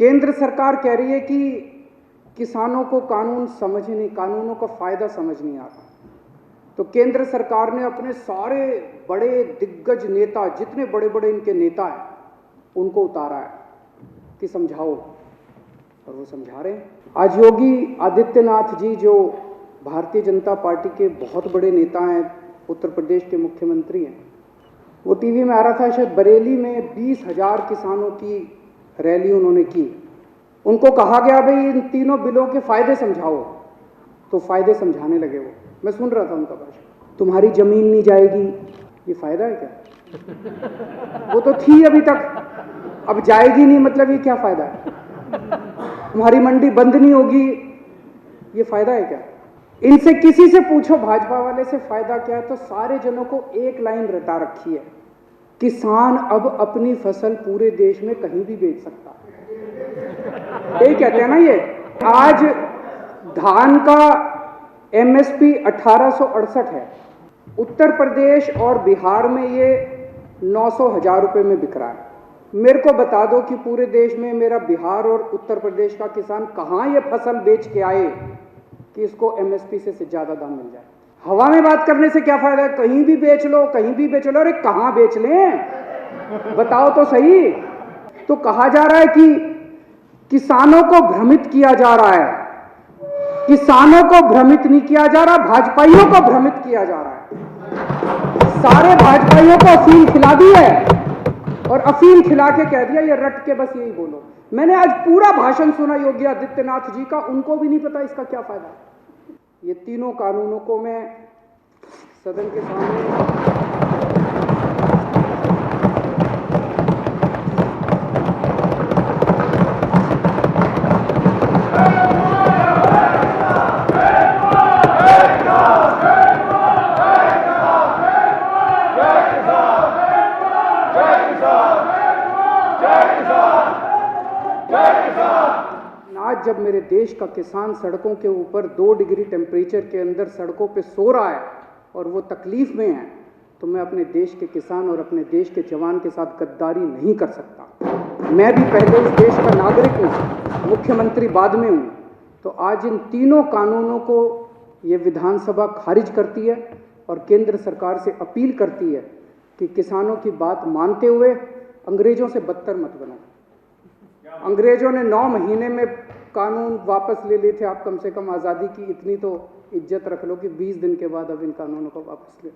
केंद्र सरकार कह रही है कि किसानों को कानून समझ नहीं, कानूनों का फायदा समझ नहीं आता। तो केंद्र सरकार ने अपने सारे बड़े दिग्गज नेता, जितने बड़े बड़े इनके नेता हैं, उनको उतारा है कि समझाओ, और वो समझा रहे हैं। आज योगी आदित्यनाथ जी, जो भारतीय जनता पार्टी के बहुत बड़े नेता हैं, उत्तर प्रदेश के मुख्यमंत्री हैं, वो टीवी में आ रहा था, शायद बरेली में 20,000 किसानों की रैली उन्होंने की। उनको कहा गया भाई इन तीनों बिलों के फायदे समझाओ, तो फायदे समझाने लगे वो। मैं सुन रहा था उनका भाषण। तुम्हारी जमीन नहीं जाएगी, ये फायदा है क्या? वो तो थी अभी तक, अब जाएगी नहीं, मतलब ये क्या फायदा है? तुम्हारी मंडी बंद नहीं होगी, ये फायदा है क्या? इनसे किसी से पूछो, भाजपा वाले से, फायदा क्या है, तो सारे जनों को एक लाइन रटा रखी है, किसान अब अपनी फसल पूरे देश में कहीं भी बेच सकता है। यही कहते हैं ना ये। आज धान का एमएसपी 1868 है। उत्तर प्रदेश और बिहार में ये 900,000 रुपए में बिक रहा है। मेरे को बता दो कि पूरे देश में मेरा बिहार और उत्तर प्रदेश का किसान कहाँ ये फसल बेच के आए कि इसको एमएसपी से ज़्यादा दाम मिल जाए। हवा में बात करने से क्या फायदा है? कहीं भी बेच लो, कहीं भी बेच लो। अरे कहाँ बेच लें, बताओ तो सही। तो कहा जा रहा है कि किसानों को भ्रमित किया जा रहा है। किसानों को भ्रमित नहीं किया जा रहा, भाजपाइयों को भ्रमित किया जा रहा है। सारे भाजपाइयों को अफीम खिला दी है, और अफीम खिला के कह दिया ये रट के बस यही बोलो। मैंने आज पूरा भाषण सुना योगी आदित्यनाथ जी का, उनको भी नहीं पता इसका क्या फायदा है। ये तीनों कानूनों को मैं सदन के सामने आज जब मेरे देश का किसान सड़कों के ऊपर 2 डिग्री टेम्परेचर के अंदर सड़कों पे सो रहा है और वो तकलीफ में है, तो मैं अपने देश के किसान और अपने देश के जवान के साथ गद्दारी नहीं कर सकता। मैं भी पहले इस देश का नागरिक हूँ, मुख्यमंत्री बाद में हूँ। तो आज इन तीनों कानूनों को ये विधानसभा खारिज करती है और केंद्र सरकार से अपील करती है कि किसानों की बात मानते हुए अंग्रेजों से बदतर मत बनो। अंग्रेजों ने 9 महीने में कानून वापस ले लिए थे, आप कम से कम आज़ादी की इतनी तो इज्जत रख लो कि 20 दिन के बाद अब इन कानूनों को वापस ले लो।